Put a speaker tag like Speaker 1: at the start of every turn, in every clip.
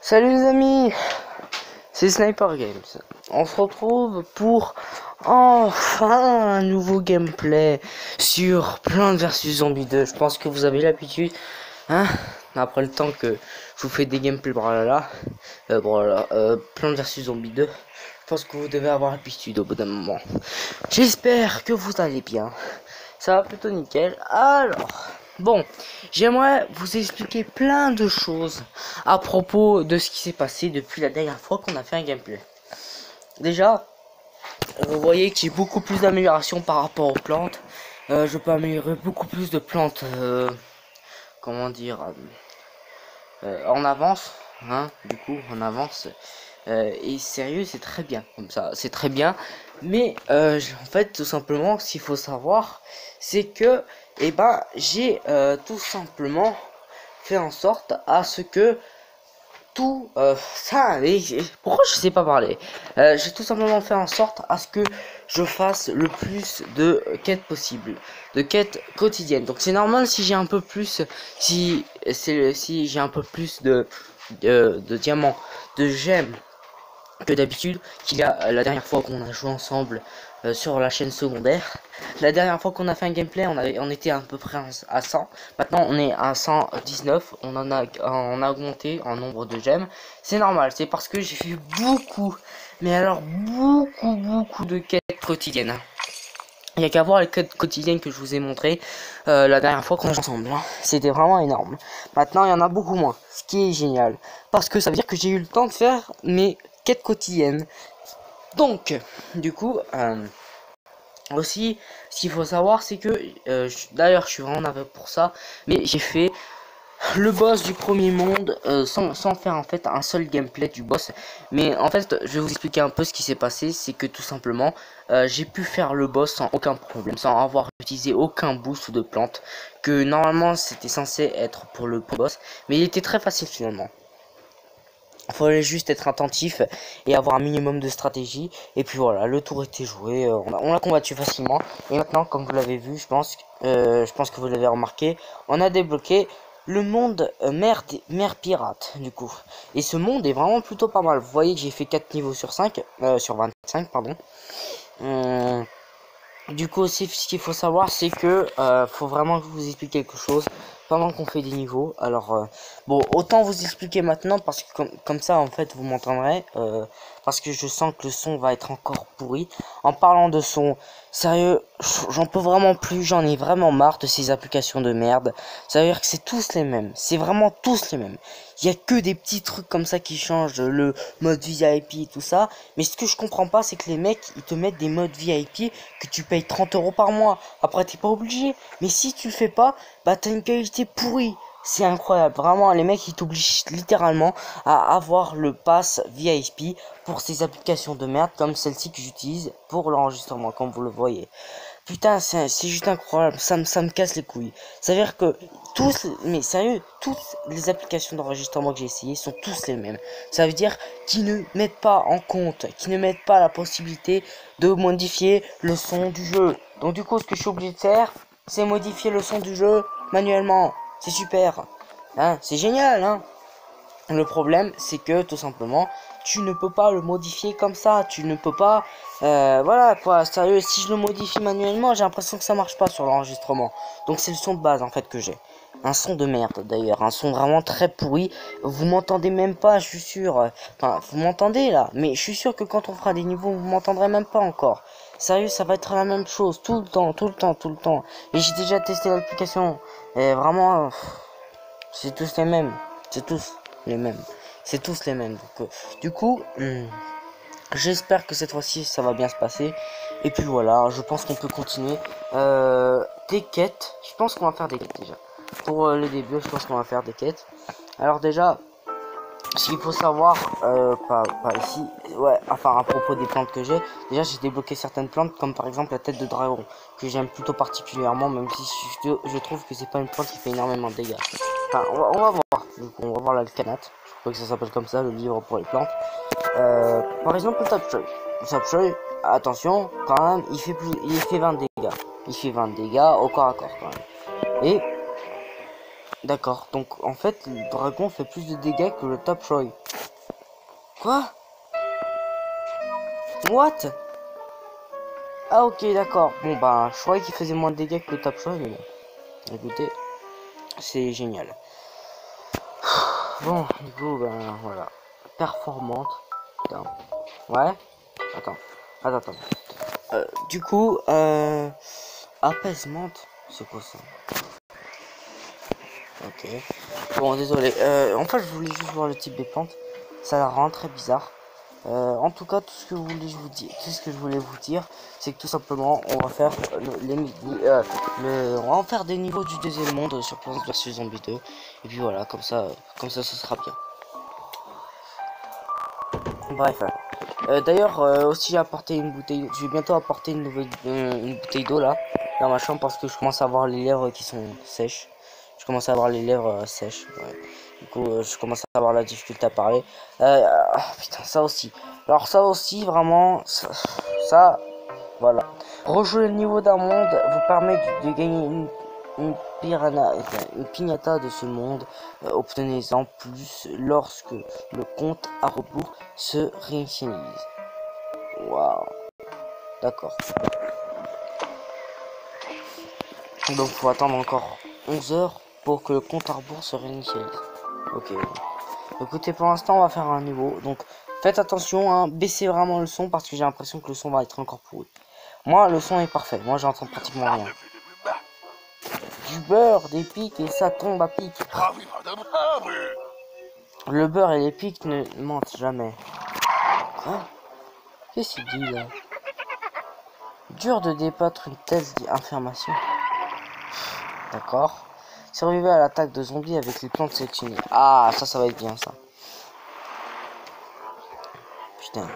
Speaker 1: Salut les amis, c'est Sniper Games. On se retrouve pour enfin un nouveau gameplay sur Plants vs Zombies 2. Je pense que vous avez l'habitude, hein, après le temps que je vous fais des gameplays Plants vs Zombies 2. Je pense que vous devez avoir l'habitude au bout d'un moment. J'espère que vous allez bien. Ça va plutôt nickel. Alors, bon, j'aimerais vous expliquer plein de choses à propos de ce qui s'est passé depuis la dernière fois qu'on a fait un gameplay. Déjà, vous voyez que j'ai beaucoup plus d'amélioration par rapport aux plantes. Je peux améliorer beaucoup plus de plantes, comment dire, en avance, hein, du coup, en avance. Et sérieux, c'est très bien, comme ça, c'est très bien. Mais en fait, tout simplement, ce qu'il faut savoir, c'est que, j'ai tout simplement fait en sorte à ce que tout pourquoi je sais pas parler, j'ai tout simplement fait en sorte à ce que je fasse le plus de quêtes possible, de quêtes quotidiennes. Donc c'est normal si j'ai un peu plus, si j'ai un peu plus de diamants, de gemmes que d'habitude, qu'il y a la dernière fois qu'on a joué ensemble sur la chaîne secondaire. La dernière fois qu'on a fait un gameplay, on était à peu près à 100. Maintenant, on est à 119. On a augmenté en nombre de gemmes. C'est normal, c'est parce que j'ai fait beaucoup, mais alors beaucoup de quêtes quotidiennes. Il n'y a qu'à voir les quêtes quotidiennes que je vous ai montré la dernière fois qu'on a joué ensemble. C'était vraiment énorme. Maintenant, il y en a beaucoup moins, ce qui est génial. Parce que ça veut dire que j'ai eu le temps de faire mes quêtes quotidiennes. Donc, du coup, aussi, ce qu'il faut savoir, c'est que, d'ailleurs, je suis vraiment navré pour ça, mais j'ai fait le boss du premier monde sans faire en fait un seul gameplay du boss. Mais en fait, je vais vous expliquer un peu ce qui s'est passé. C'est que tout simplement, j'ai pu faire le boss sans aucun problème, sans avoir utilisé aucun boost de plante, que normalement c'était censé être pour le boss, mais il était très facile finalement. Il fallait juste être attentif et avoir un minimum de stratégie. Et puis voilà, le tour était joué. On l'a combattu facilement. Et maintenant, comme vous l'avez vu, je pense que vous l'avez remarqué, on a débloqué le monde mer pirate du coup. Et ce monde est vraiment plutôt pas mal. Vous voyez que j'ai fait 4 niveaux sur 5, sur 25, pardon. Du coup aussi, ce qu'il faut savoir, c'est que faut vraiment que je vous explique quelque chose pendant qu'on fait des niveaux. Alors bon, autant vous expliquer maintenant parce que comme ça en fait vous m'entendrez, parce que je sens que le son va être encore pourri. En parlant de son, sérieux, j'en peux vraiment plus, j'en ai vraiment marre de ces applications de merde. Ça veut dire que c'est tous les mêmes, c'est vraiment tous les mêmes. Il y a que des petits trucs comme ça qui changent, le mode VIP et tout ça. Mais ce que je comprends pas, c'est que les mecs, ils te mettent des modes VIP que tu payes 30 € par mois. Après, t'es pas obligé. Mais si tu le fais pas, bah t'as une qualité pourrie. C'est incroyable. Vraiment, les mecs, ils t'obligent littéralement à avoir le pass VIP pour ces applications de merde comme celle-ci que j'utilise pour l'enregistrement, comme vous le voyez. Putain, c'est juste incroyable, ça me casse les couilles. Ça veut dire que mais sérieux, toutes les applications d'enregistrement que j'ai essayé sont tous les mêmes. Ça veut dire qu'ils ne mettent pas en compte, qu'ils ne mettent pas la possibilité de modifier le son du jeu. Donc du coup, ce que je suis obligé de faire, c'est modifier le son du jeu manuellement. C'est super, hein, c'est génial, hein. Le problème, c'est que tout simplement, tu ne peux pas le modifier comme ça. Tu ne peux pas, voilà quoi. Sérieux, si je le modifie manuellement, j'ai l'impression que ça marche pas sur l'enregistrement. Donc c'est le son de base en fait que j'ai. Un son de merde d'ailleurs, un son vraiment très pourri. Vous m'entendez même pas, je suis sûr. Enfin, vous m'entendez là, mais je suis sûr que quand on fera des niveaux, vous m'entendrez même pas encore. Sérieux, ça va être la même chose tout le temps, tout le temps, tout le temps. Et j'ai déjà testé l'application. Et vraiment, c'est tous les mêmes. C'est tous les mêmes. C'est tous les mêmes. Donc, du coup, j'espère que cette fois-ci ça va bien se passer. Et puis voilà, je pense qu'on peut continuer. Des quêtes. Je pense qu'on va faire des quêtes déjà. Pour le début, je pense qu'on va faire des quêtes. Alors déjà, ce qu'il faut savoir, pas ici, ouais, enfin à propos des plantes que j'ai débloqué certaines plantes comme par exemple la tête de dragon que j'aime plutôt particulièrement, même si je trouve que c'est pas une plante qui fait énormément de dégâts. Enfin, on va voir, du coup, on va voir l'alcanate, je crois que ça s'appelle comme ça, le livre pour les plantes. Par exemple le tapchoy. Le tapchoy, attention, quand même, il fait 20 dégâts. Il fait 20 dégâts au corps à corps quand même. Et d'accord, donc en fait le dragon fait plus de dégâts que le Top Choi. Quoi? What? Ah ok d'accord. Bon bah je croyais qu'il faisait moins de dégâts que le top choix mais bon. Écoutez, c'est génial. Bon du coup ben voilà. Performante. Putain. Ouais. Attends. Attends. Du coup apaisement. C'est quoi ça? Ok. Bon désolé. En fait je voulais juste voir le type des plantes. Ça la rend très bizarre. En tout cas, tout ce que je voulais vous dire, c'est que tout simplement, on va faire on va en faire des niveaux du deuxième monde sur Plants vs Zombies 2. Et puis voilà, ce sera bien. Bref. D'ailleurs, aussi j'ai apporté une bouteille. Je vais bientôt apporter une bouteille d'eau là, dans ma chambre parce que je commence à avoir les lèvres qui sont sèches. Je commence à avoir les lèvres sèches. Ouais. Du coup, je commence à avoir la difficulté à parler. Putain, ça aussi. Alors ça aussi, vraiment, ça voilà. Rejouer le niveau d'un monde vous permet de gagner une, une pignata de ce monde. Obtenez-en plus lorsque le compte à rebours se réinitialise. Waouh. D'accord. Donc faut attendre encore 11 heures pour que le compte à rebours se réinitialise. Ok. Écoutez, pour l'instant, on va faire un niveau. Donc, faites attention, hein, baissez vraiment le son parce que j'ai l'impression que le son va être encore pourri. Moi, le son est parfait. Moi, j'entends pratiquement rien. Du beurre, des pics et ça tombe à pic. Le beurre et les pics ne mentent jamais. Quoi? Qu'est-ce qu'il dit là? Dur de débattre une telle information. D'accord. Survivre à l'attaque de zombies avec les plantes sélectionnées. Ah, ça va être bien ça. Putain.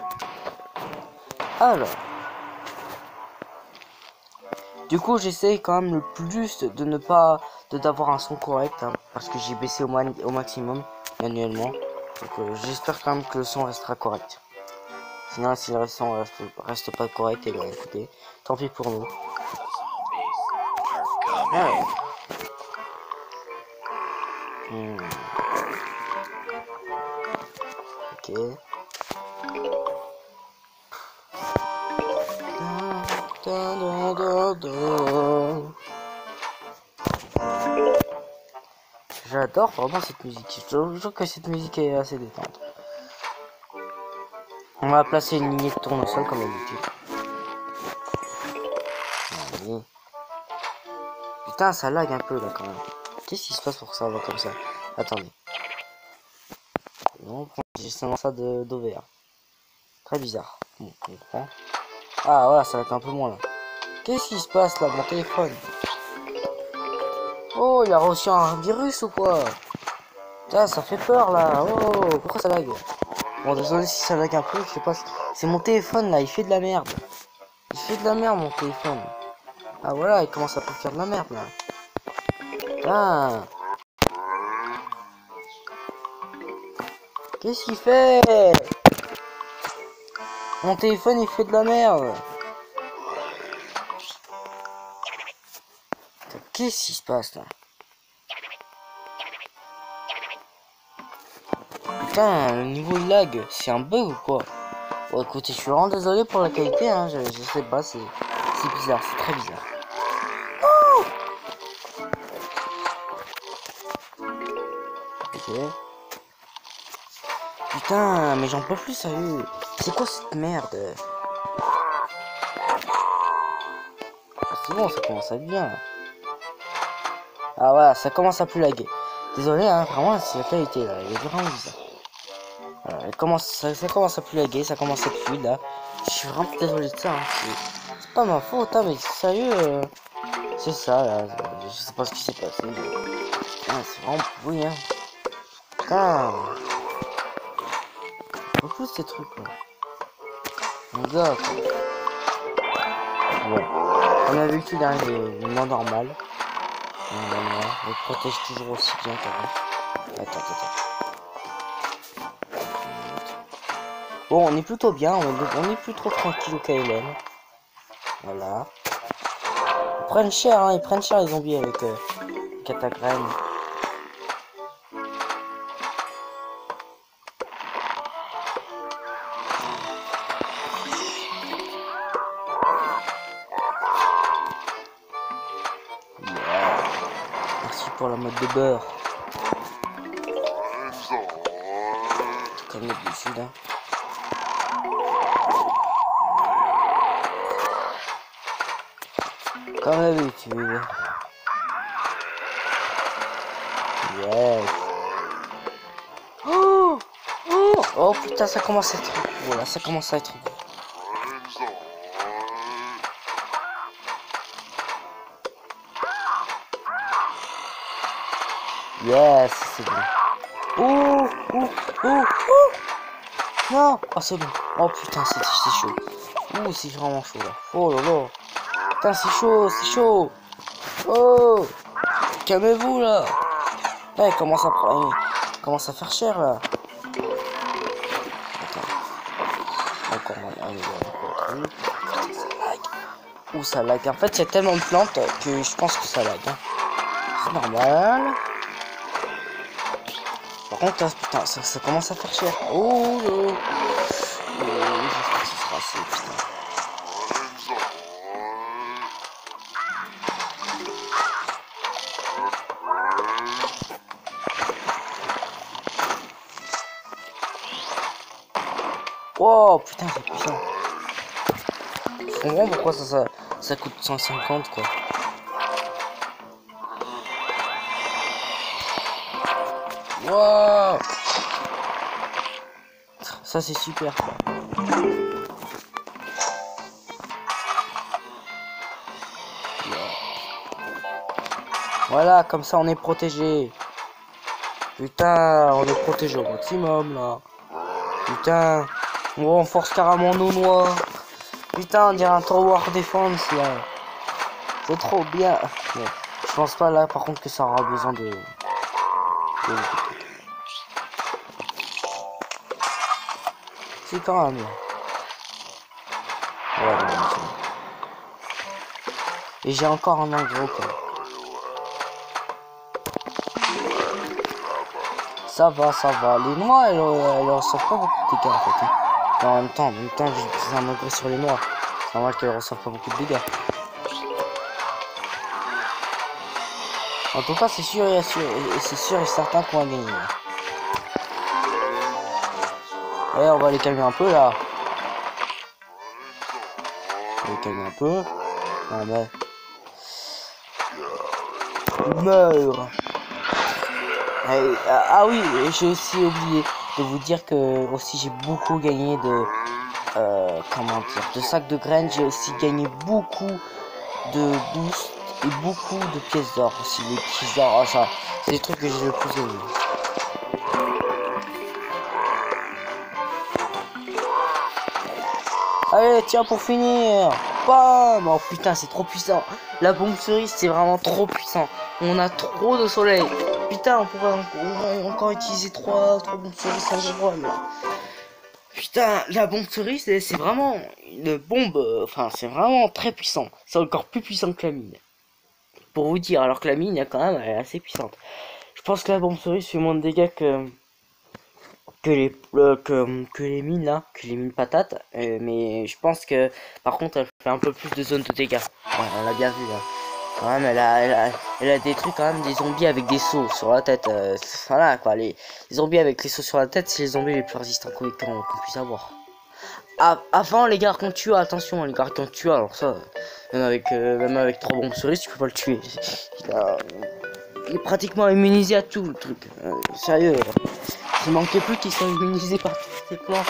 Speaker 1: Alors. Du coup, j'essaye quand même le plus de ne pas d'avoir un son correct, hein, parce que j'ai baissé au maximum manuellement. Donc j'espère quand même que le son restera correct. Sinon, si le son reste pas correct, et bien écoutez, tant pis pour nous. Alors. Ok. J'adore vraiment cette musique. Je trouve que cette musique est assez détente. On va placer une lignée de tournesol comme d'habitude. Allez. Putain, ça lag un peu là quand même. Qu'est-ce qui se passe pour que ça va comme ça? Attendez. Non, j'ai seulement ça d'OVR. Très bizarre. Bon, on prend. Ah voilà, ça va être un peu moins là. Qu'est-ce qui se passe là, mon téléphone? Oh, il a reçu un virus ou quoi? Putain, ça fait peur là. Oh, pourquoi ça lag? Bon, désolé si ça lag un peu, je sais pas. C'est mon téléphone là, il fait de la merde. Il fait de la merde mon téléphone. Ah voilà, il commence à faire de la merde là. Putain. Qu'est-ce qu'il fait? Mon téléphone il fait de la merde. Qu'est-ce qui se passe là? Putain, le niveau il lag, c'est un bug ou quoi? Bon écoutez, je suis vraiment désolé pour la qualité, hein, je sais pas, c'est bizarre, c'est très bizarre. Oh, ok. Putain, mais j'en peux plus sérieux. C'est quoi cette merde? Ah, c'est bon, ça commence à être bien. Ah voilà, ça commence à plus laguer. Désolé, hein, vraiment, c'est la qualité là, il est vraiment bizarre. Voilà, ça commence à plus laguer, ça commence à être fluide là. Je suis vraiment désolé de ça, hein. C'est pas ma faute, hein, mais sérieux, c'est ça là, je sais pas ce qui s'est passé. C'est vraiment pourri, hein. Putain, beaucoup ces trucs là. Mon gars, quoi. Bon, comme d'habitude, hein, il est moins normal. Il protège toujours aussi bien qu'avant. Attends. Bon, on est plutôt bien, on est plutôt tranquille au KLM. Voilà. Ils prennent cher les zombies avec Catagraine. pour la mode de beurre. Comme d'habitude. Hein. Comme d'habitude. Yes. Oh, oh, oh putain, ça commence à être beau là, ça commence à être beau. Yes, c'est bon. Oh, oh, oh, oh. Non, oh c'est bon. Oh putain, c'est chaud. Ouh, c'est vraiment chaud là. Oh là là. Putain, c'est chaud, c'est chaud. Oh, calmez-vous là. Ouais, commence à faire cher là. Attends. Encore un. Ouh, ça lag. En fait, il y a tellement de plantes que je pense que ça lag. Hein. C'est normal. Par contre, là, putain, ça commence à faire cher. Oh, oh. J'espère que ce sera assez, putain. Oh putain, c'est puissant. Je comprends pourquoi ça coûte 150 quoi. Wow. Ça c'est super quoi. Voilà, comme ça on est protégé. Putain, on est protégé au maximum là. Putain, on renforce carrément nos noix. Putain, on dirait un tower defense là. C'est trop bien. Mais je pense pas là par contre que ça aura besoin de... C'est quand même. Ouais, et j'ai encore un engrais quoi. Ça va. Les noix, elles reçoivent pas beaucoup de dégâts en fait. Hein. Mais en même temps, j'ai pris un engrais sur les noix. C'est normal qu'elles reçoivent pas beaucoup de dégâts. En tout cas, c'est sûr et certain qu'on va gagner. Ouais, on va les calmer un peu là. On va les calmer un peu. Ah mais... Meurs. Ah oui, j'ai aussi oublié de vous dire que aussi j'ai beaucoup gagné de comment dire, de sacs de graines. J'ai aussi gagné beaucoup de boosts et beaucoup de pièces d'or aussi. Les pièces d'or, ça c'est les trucs que j'ai le plus aimé. Allez, tiens, pour finir. Bam. Oh putain, c'est trop puissant. La bombe cerise, c'est vraiment trop puissant. On a trop de soleil. Putain, on pourrait encore utiliser 3 bombes cerises sans problème. Putain, la bombe cerise, c'est vraiment une bombe. Enfin, c'est vraiment très puissant. C'est encore plus puissant que la mine. Pour vous dire, alors que la mine, elle est assez puissante. Je pense que la bombe cerise fait moins de dégâts que les mines là, que les mines patates, mais je pense que par contre elle fait un peu plus de zone de dégâts. Ouais, on l'a bien vu là. Quand même, elle a détruit quand même des zombies avec des sauts sur la tête. Voilà quoi, les zombies avec les sauts sur la tête, c'est les zombies les plus résistants qu'on puisse avoir. Avant les gardes tue, attention, les gardes tue, alors ça, même avec 3 bombes cerises, tu peux pas le tuer. Il est pratiquement immunisé à tout le truc. Sérieux. Il manquait plus qu'ils soient immunisés par toutes ces plantes.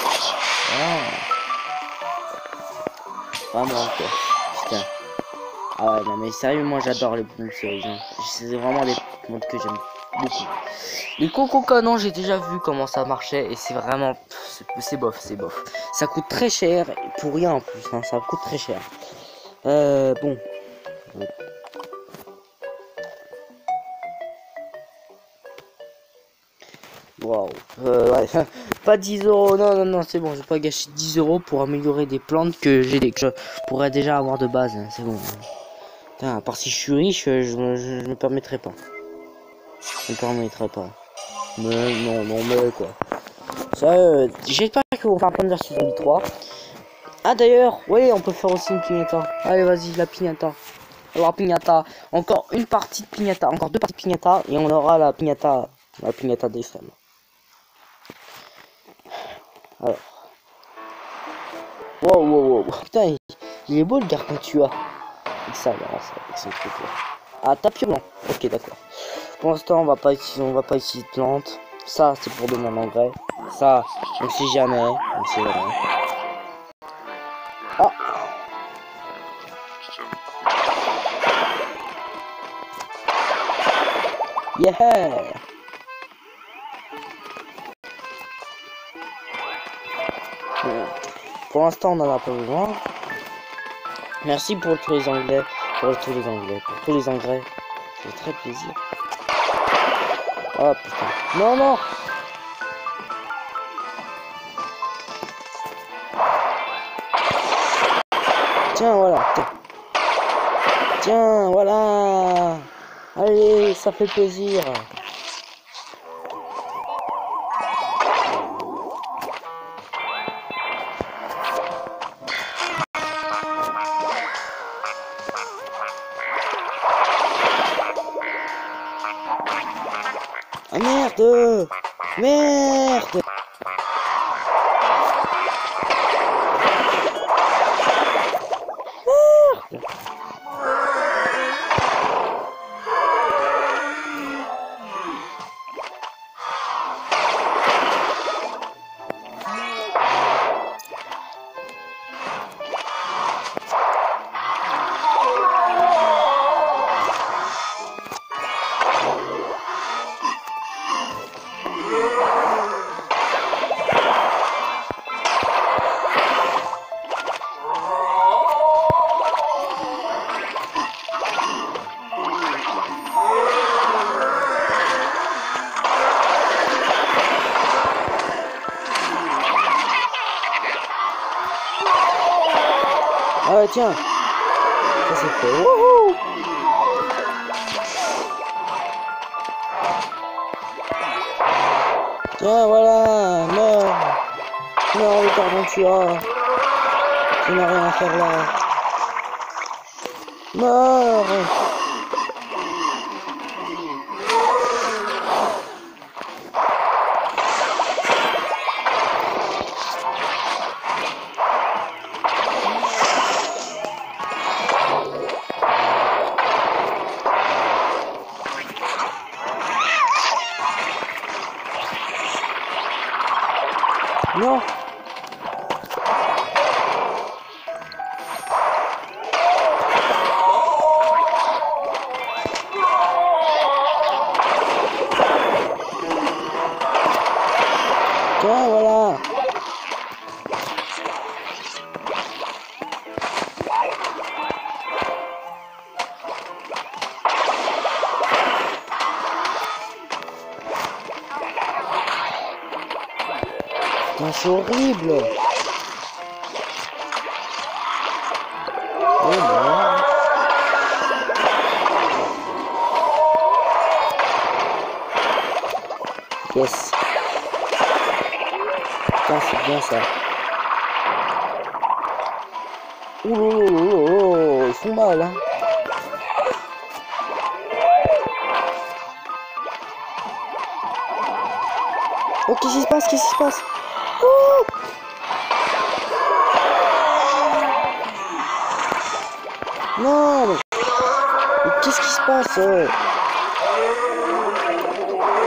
Speaker 1: Vraiment quoi. Putain. Ah ouais, non mais sérieux, moi j'adore les bombes cerises. Hein. C'est vraiment des mondes que j'aime beaucoup. Les cocos canons, j'ai déjà vu comment ça marchait et c'est vraiment... C'est bof. Ça coûte très cher, pour rien en plus, hein, ça coûte très cher. Bon. Waouh, ouais. Pas 10 euros, non, c'est bon, je vais pas gâcher 10 euros pour améliorer des plantes que je pourrais déjà avoir de base, hein, c'est bon. Putain, à part si je suis riche, je me permettrai pas. Je me permettrai pas. Mais non, mais quoi. Ça, j'espère qu'on va faire plein de versions zombie 3. Ah d'ailleurs, oui, on peut faire aussi une pignata. Allez, vas-y, la pignata. Alors piñata, encore une partie de piñata, encore deux parties de piñata et on aura la piñata d'extrême. Alors, wow, putain, il est beau le garçon que tu as. Avec ça, là, avec son truc là. Ah, tapis blanc. Ok, d'accord. Pour l'instant, on va pas utiliser de plantes. Ça, c'est pour donner un engrais. Ça, on sait jamais, on sait jamais. Ah. Yeah. Bon, pour l'instant, on en a pas besoin. Merci pour tous les engrais, pour tous les engrais. Ça fait très plaisir. Oh putain. Non, non. Tiens, voilà. Tiens, voilà. Allez, ça fait plaisir. Ah merde. Merde. Ah ouais, tiens. Ça c'est fait. Wouhou. Tiens, voilà. Meurs. Meurs, le Gargantua. Tu n'as rien à faire là. Meurs. Non. Tiens, voilà. Putain, c'est horrible. Oh non. Yes. Putain, c'est bien ça. Oh, ils font mal, hein. Oh, qu'est-ce qui se passe? Qu'est-ce qui se passe? Oh, non, mais qu'est-ce qui se passe?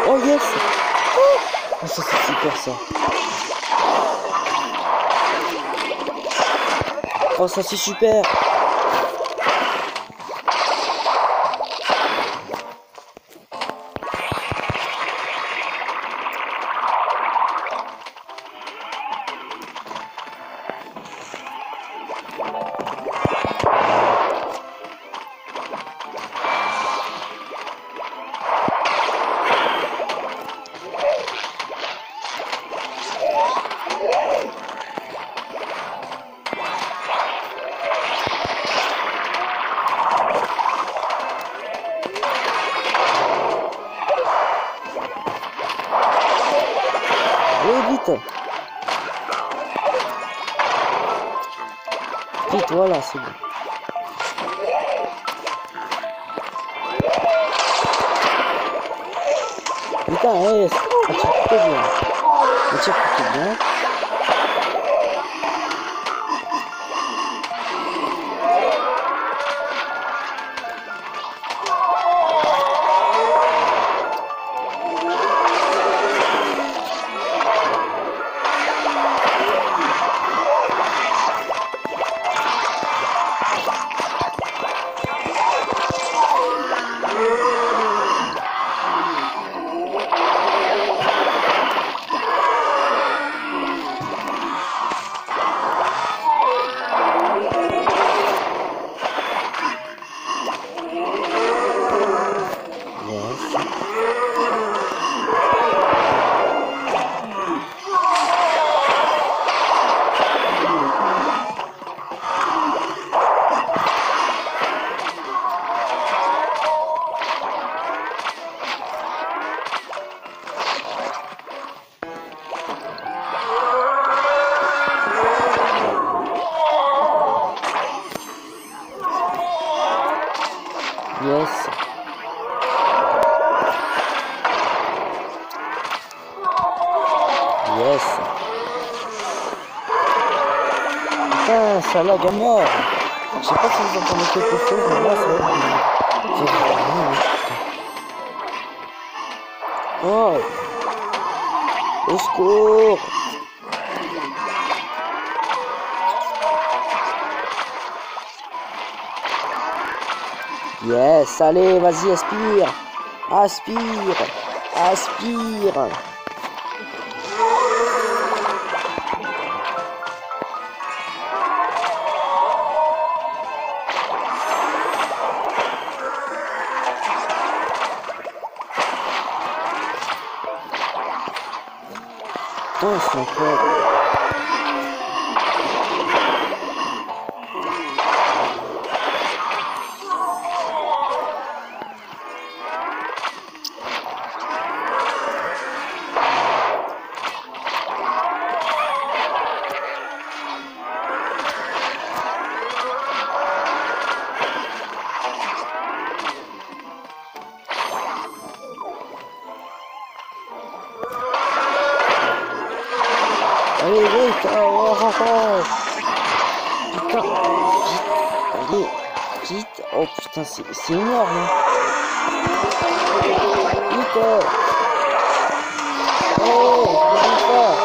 Speaker 1: Oh, yes. Oh, ça c'est super ça. Oh, ça c'est super. Allez, vite. Vite, voilà, c'est bon. putain, ouais, on tire plutôt bien. On tire plutôt bien. Yes. Yes. Putain, ça lag à mort. Je sais pas si vous entendez quelque chose, mais là, ça lag à mort. Oh, au secours. Yes, allez, vas-y, aspire. Aspire. Aspire. Putain, c'est incroyable. Allez, vite, oh, oh, oh. Putain, vite, allez, vite, oh putain, c'est énorme, hein. Vite, oh, je ne pas.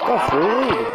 Speaker 1: Putain, c'est horrible.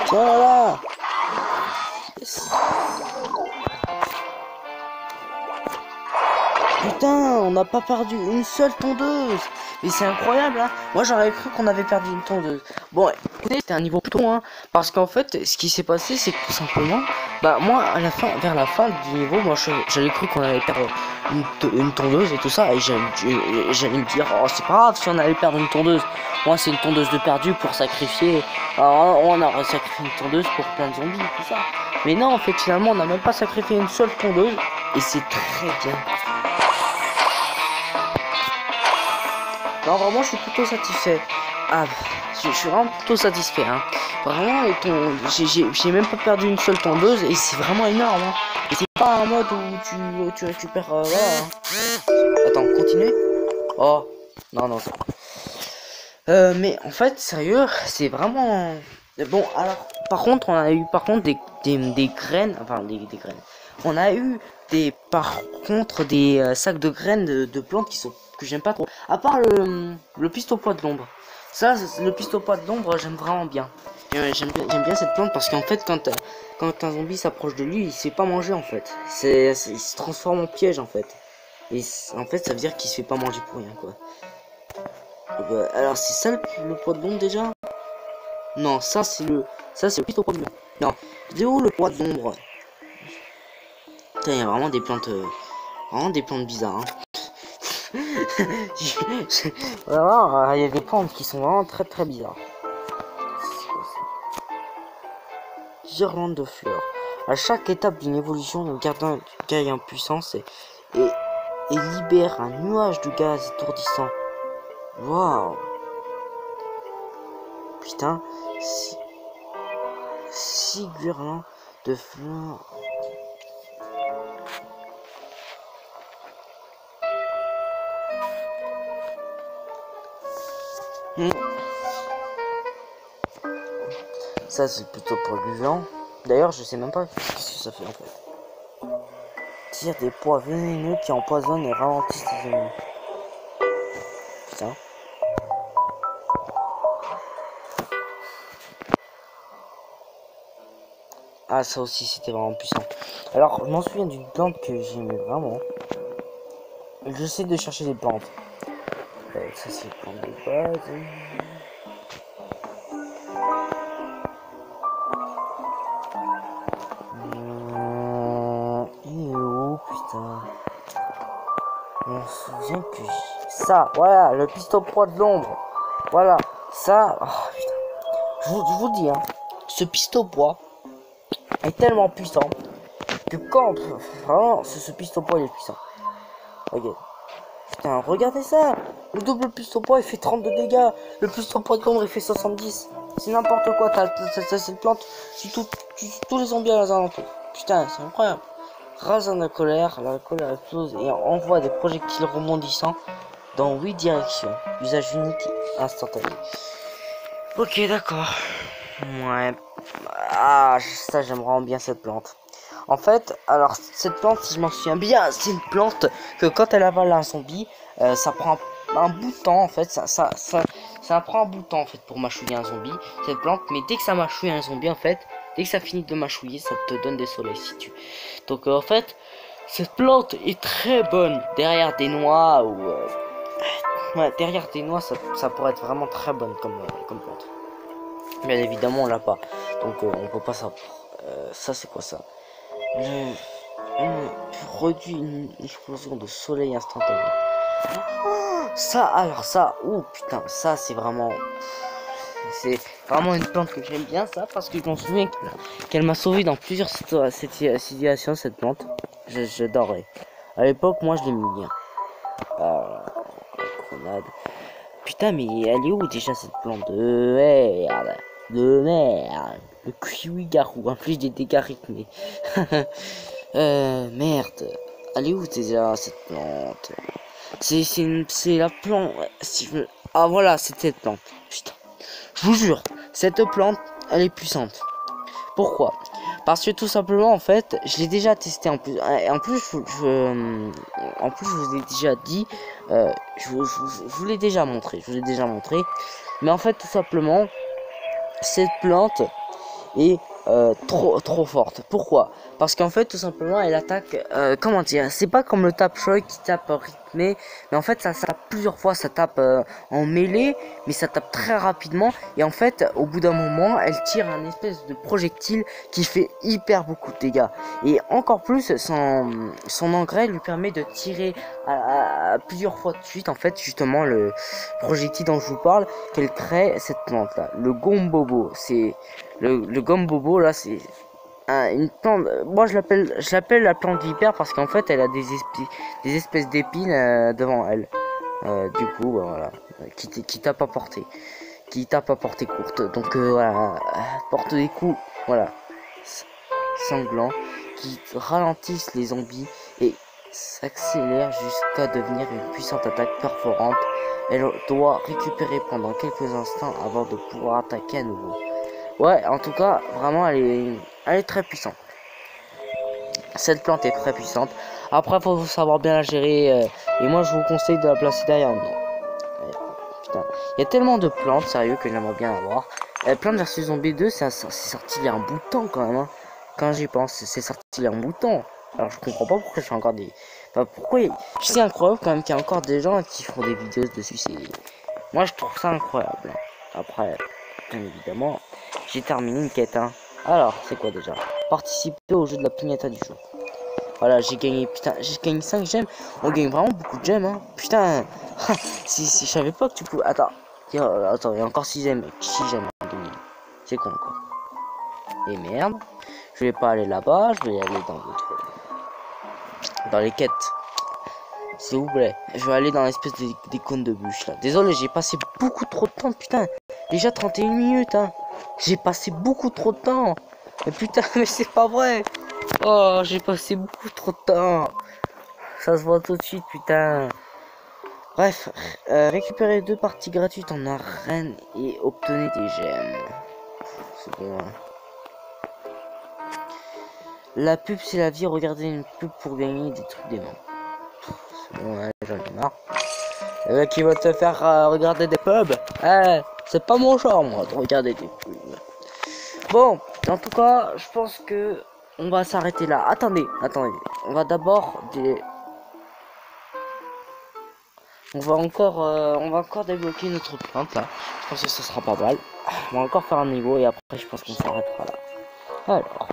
Speaker 1: Tiens là. Yes. Putain, on n'a pas perdu une seule tondeuse. Mais c'est incroyable, hein. Moi j'aurais cru qu'on avait perdu une tondeuse. Bon, écoutez, c'était un niveau plutôt, hein. Parce qu'en fait, ce qui s'est passé, c'est que tout simplement, bah moi, à la fin, vers la fin du niveau, moi j'avais cru qu'on allait perdre une tondeuse et tout ça. Et j'allais me dire, oh c'est pas grave si on allait perdre une tondeuse. Moi c'est une tondeuse de perdu pour sacrifier. Alors, on a sacrifié une tondeuse pour plein de zombies et tout ça. Mais non, en fait, finalement, on n'a même pas sacrifié une seule tondeuse. Et c'est très bien. Non, vraiment, je suis plutôt satisfait. Ah, je suis vraiment plutôt satisfait. Hein. Vraiment, j'ai même pas perdu une seule tondeuse et c'est vraiment énorme. Hein. Et c'est pas un mode où tu récupères. Voilà. Hein. Attends, continue. Oh, non, non, c'est bon. Mais en fait, sérieux, c'est vraiment. Bon, alors, par contre, on a eu des graines. Enfin, des graines. On a eu par contre des sacs de graines de plantes que j'aime pas trop. À part le pistopois de l'ombre. Ça, le pistopois de l'ombre, j'aime vraiment bien. J'aime bien cette plante parce qu'en fait, quand un zombie s'approche de lui, il se fait pas manger en fait. Il se transforme en piège en fait. Et en fait, ça veut dire qu'il se fait pas manger pour rien quoi. Alors, c'est ça le poids de l'ombre déjà? Non, ça c'est le pistopois de l'ombre. Non, c'est où le poids de l'ombre? Putain, il y a vraiment des plantes bizarres. Hein. Vraiment, il y a des plantes qui sont vraiment très très bizarres. Guirlande de fleurs. À chaque étape d'une évolution, le gardien gagne en puissance et libère un nuage de gaz étourdissant. Waouh! Putain, six guirlandes de fleurs. Ça c'est plutôt polluant. D'ailleurs je sais même pas ce que ça fait en fait. Tire des poids vénéneux qui empoisonnent et ralentissent les ennemis. Putain. Ah ça aussi c'était vraiment puissant. Alors je m'en souviens d'une plante que j'aimais vraiment. J'essaie de chercher des plantes. Ça c'est plante de base. Il est où putain? On se souvient que ça, voilà, le pistopois de l'ombre. Voilà, ça. Oh, putain. Je vous dis, hein, ce pistopois est tellement puissant que quand vraiment ce pistopois il est puissant. Regarde. Putain, regardez ça. Le double pistopois il fait 32 dégâts. Le pistopois de l'ombre il fait 70. C'est n'importe quoi. Cette plante, tous les zombies à la alentours. Putain, c'est incroyable. Rase la colère explose et envoie des projectiles rebondissants dans 8 directions. Usage unique instantané. Ok, d'accord. Ouais. Ah, ça j'aime vraiment bien cette plante. En fait, alors cette plante, si je m'en souviens bien, c'est une plante que quand elle avale un zombie, ça prend un bout de temps en fait. Ça prend un bout de temps en fait pour mâchouiller un zombie, cette plante. Mais dès que ça mâchouille un zombie en fait, dès que ça finit de mâchouiller, ça te donne des soleils si tu. Donc en fait, cette plante est très bonne derrière des noix ou ouais, derrière des noix, ça pourrait être vraiment très bonne comme plante. Bien évidemment, on l'a pas, donc on peut pas savoir. Ça c'est quoi ça? Produit une explosion de soleil instantané. Ça, alors ça, oh putain, ça c'est vraiment une plante que j'aime bien ça parce que je m'en souviens qu'elle m'a sauvé dans plusieurs situations cette plante. J'adorais. À l'époque, moi je l'aimais bien. Grenade. Putain, mais elle est où déjà cette plante de merde? De merde. Le kiwi-garou, en plus des dégâts rythmés. Merde. Elle est où déjà cette plante? C'est la plante. Ah voilà, c'est cette plante. Putain. Je vous jure, cette plante, elle est puissante. Pourquoi? Parce que tout simplement, en fait, je l'ai déjà testé en plus. En plus, je vous ai déjà dit, je vous l'ai déjà montré. Mais en fait, tout simplement, cette plante est trop forte. Pourquoi? Parce qu'en fait tout simplement elle attaque comment dire, c'est pas comme le tap choc qui tape rythmé, mais en fait ça tape plusieurs fois, ça tape en mêlée, mais ça tape très rapidement et en fait au bout d'un moment elle tire un espèce de projectile qui fait hyper beaucoup de dégâts et encore plus son engrais lui permet de tirer à plusieurs fois de suite en fait justement le projectile dont je vous parle qu'elle crée cette plante là, le gombobo. C'est le gombobo là, c'est une plante. Moi je l'appelle la plante vipère parce qu'en fait elle a des espèces d'épines devant elle. Du coup, bah, voilà, qui tape à portée, courte. Donc voilà, porte des coups, voilà, sanglants, qui ralentissent les zombies et s'accélère jusqu'à devenir une puissante attaque perforante. Elle doit récupérer pendant quelques instants avant de pouvoir attaquer à nouveau. Ouais, en tout cas, vraiment, elle est très puissante. Cette plante est très puissante. Après, faut savoir bien la gérer. Et moi, je vous conseille de la placer derrière nous. Putain, il y a tellement de plantes, sérieux, que j'aimerais bien avoir. Plante versus Zombie 2, c'est sorti il y a un bout de temps quand même. Hein. Quand j'y pense, c'est sorti il y a un bout de temps. Alors, je comprends pas pourquoi je fais encore des. Enfin, pourquoi. C'est incroyable quand même qu'il y a encore des gens qui font des vidéos dessus. Moi, je trouve ça incroyable. Après, bien évidemment, j'ai terminé une quête. Hein. Alors, c'est quoi déjà? Participer au jeu de la pignata du jour. Voilà, j'ai gagné, putain, j'ai gagné 5 gemmes. On gagne vraiment beaucoup de gemmes, hein. Putain, si je savais pas que tu pouvais. Attends, il y a encore 6 gemmes. 6 gemmes à gagner. C'est con, quoi. Et merde, je vais pas aller là-bas, je vais aller dans l'autre. Dans les quêtes. S'il vous plaît, je vais aller dans l'espèce des cônes de bûche là. Désolé, j'ai passé beaucoup trop de temps, putain. Déjà 31 minutes, hein. J'ai passé beaucoup trop de temps. Mais putain, mais c'est pas vrai. Oh, j'ai passé beaucoup trop de temps. Ça se voit tout de suite, putain. Bref, récupérez 2 parties gratuites en arène et obtenez des gemmes. C'est bon. Hein. La pub, c'est la vie. Regardez une pub pour gagner des trucs des mains. C'est bon, ouais, j'en ai marre. Le mec qui va te faire regarder des pubs. C'est pas mon genre, moi, de regarder des pubs. Bon, en tout cas, je pense que on va s'arrêter là. Attendez. On va d'abord on va encore débloquer notre plante là. Je pense que ça sera pas mal. On va encore faire un niveau et après je pense qu'on s'arrêtera là. Alors,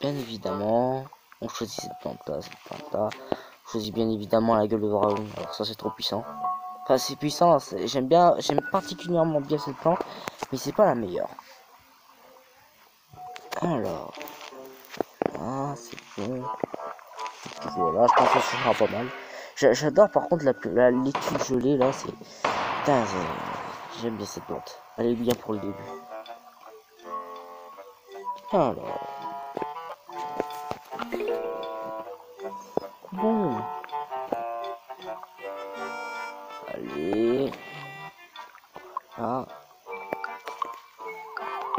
Speaker 1: bien évidemment, on choisit cette plante là, On choisit bien évidemment la gueule de dragon. Alors ça c'est trop puissant. Enfin c'est puissant, j'aime particulièrement bien cette plante, mais c'est pas la meilleure. Alors, c'est bon. Voilà, je pense que ça sera pas mal. J'adore par contre la laitue gelée là, c'est... Putain, j'aime bien cette plante. Elle est bien pour le début. Alors... Bon. Allez. Ah.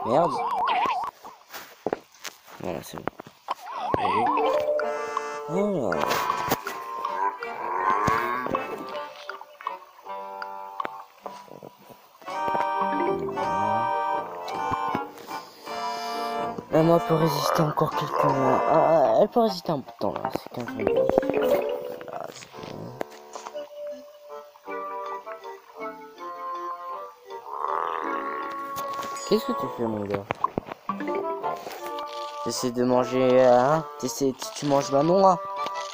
Speaker 1: Merde. Voilà, c'est bon. Allez. Alors... La main peut résister encore quelques mois. Elle peut résister un peu de temps là. C'est 15 minutes. Voilà, c'est bon. Qu'est-ce que tu fais, mon gars? T'essaies de manger, hein? Tu manges la noix.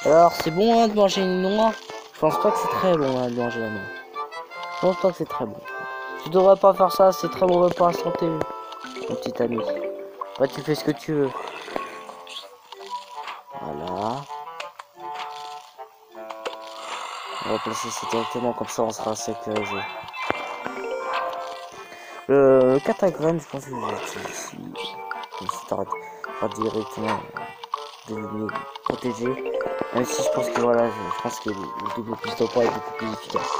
Speaker 1: Alors, c'est bon, hein, de manger une noix? Je pense pas que c'est très bon, hein, de manger la noix. Je pense pas que c'est très bon. Tu devrais pas faire ça, c'est très mauvais pour la santé, mon petit ami. Ouais, tu fais ce que tu veux. Voilà. On va placer ça directement, comme ça on sera sécurisé. Le catagraine, je pense que je vais ici. Comme ça t'arrêtes directement de le protéger. Même si je pense que voilà, je pense que le double pistolet est beaucoup plus efficace.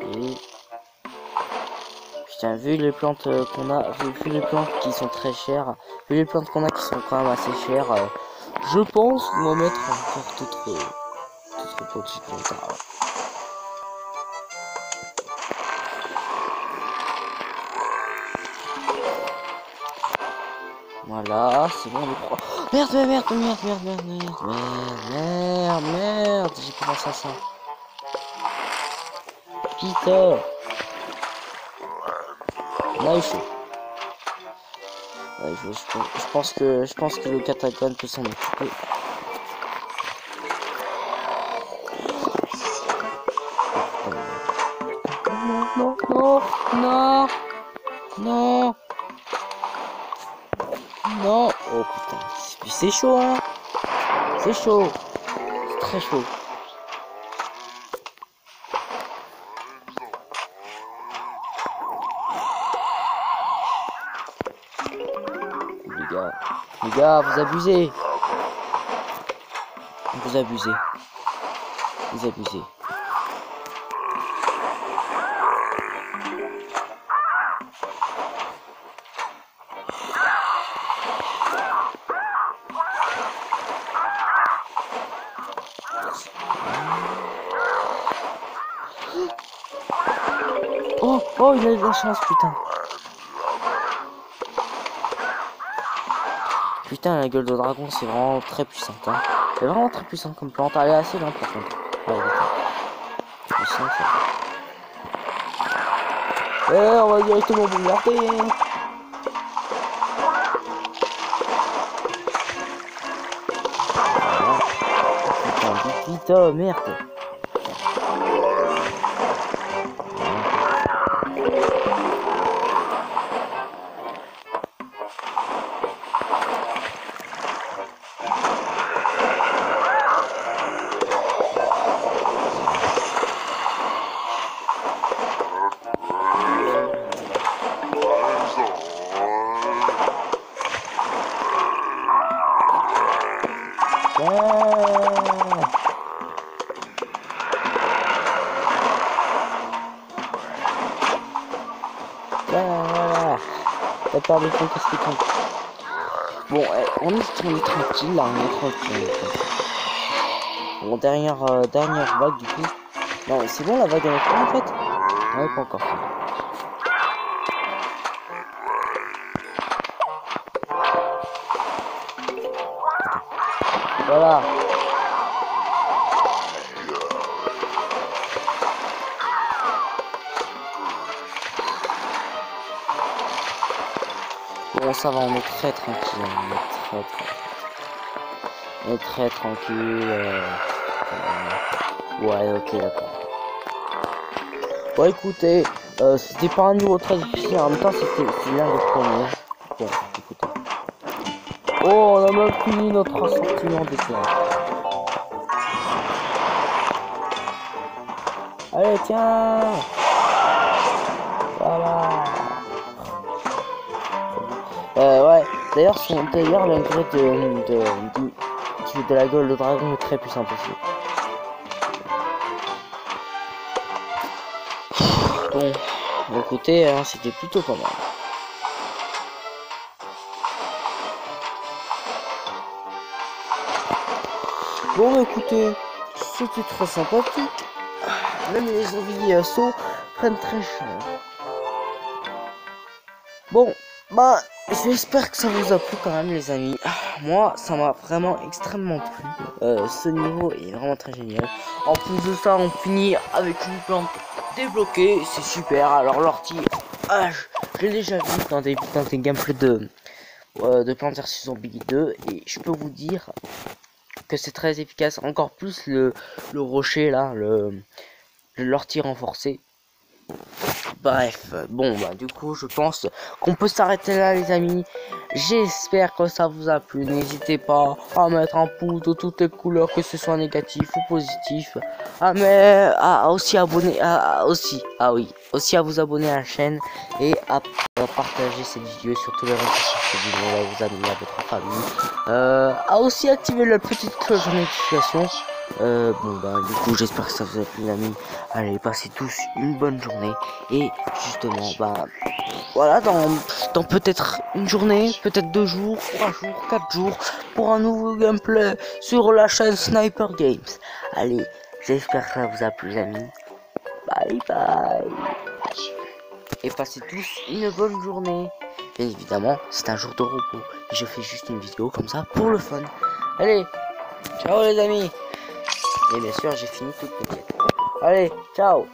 Speaker 1: Et... Putain, vu les plantes qu'on a, vu les plantes qui sont très chères, vu les plantes qu'on a qui sont quand même assez chères, je pense qu'on va mettre encore toute petite plante. Voilà, c'est bon, on est... Merde, j'ai pas pensé à ça. Putain. Là, il faut. Ouais, je pense que le catacombe peut s'en occuper. Non. Non. Oh putain. Puis c'est chaud, hein. C'est chaud. C'est très chaud. Les gars, vous abusez. Vous abusez. Vous abusez. Oh, oh, il a eu de la chance, putain. Putain, la gueule de dragon, c'est vraiment très puissant. Hein. C'est vraiment très puissant comme plante. Elle est assez lente, par contre. Ouais, puissant, ça. On va directement bombarder. Putain, vite, vite, oh, merde. T'as peur de tout, qu'est-ce que tu... Bon, on est tranquille, là, on est tranquille. Bon, dernière vague, du coup. Non, c'est bon, la vague avec moi, en fait. On n'est pas encore fini. Voilà. Bon, ça va, on est très tranquille. On est très tranquille. Ouais, ok, d'accord. Bon, écoutez, c'était pas un niveau très difficile. En même temps, c'est l'un des premiers. Bon, écoutez. Oh, on a même fini notre assortiment de classe. Allez, tiens. Voilà. Ouais. D'ailleurs, l'engrais de la gueule de dragon est très puissant aussi. Bon, écoutez, hein, c'était plutôt pas mal. Bon, écoutez, c'était très sympathique. Même les zombies sauts prennent très cher. Bon, bah, j'espère que ça vous a plu quand même, les amis. Moi, ça m'a vraiment extrêmement plu. Ce niveau est vraiment très génial. En plus de ça, on finit avec une plante débloquée. C'est super. Alors, l'ortie, j'ai déjà vu dans des gameplays de Plants vs Zombies 2. Et je peux vous dire que c'est très efficace. Encore plus le rocher, là, l'ortie renforcé. Bref, bon bah du coup je pense qu'on peut s'arrêter là, les amis. J'espère que ça vous a plu. N'hésitez pas à mettre un pouce de toutes les couleurs, que ce soit négatif ou positif. Aussi à vous abonner à la chaîne et à partager cette vidéo sur tous les réseaux sociaux, à vous abonner à votre famille. À aussi activer la petite cloche de notification. Bon bah du coup j'espère que ça vous a plu, les amis. Allez, passez tous une bonne journée. Et justement bah voilà, dans peut-être une journée, peut-être 2 jours, 3 jours, 4 jours, pour un nouveau gameplay sur la chaîne Sniper Games. Allez, j'espère que ça vous a plu, les amis. Bye bye. Et passez tous une bonne journée. Bien évidemment, c'est un jour de repos. Et je fais juste une vidéo comme ça pour le fun. Allez, ciao les amis. Et bien sûr, j'ai fini toute petite. Allez, ciao.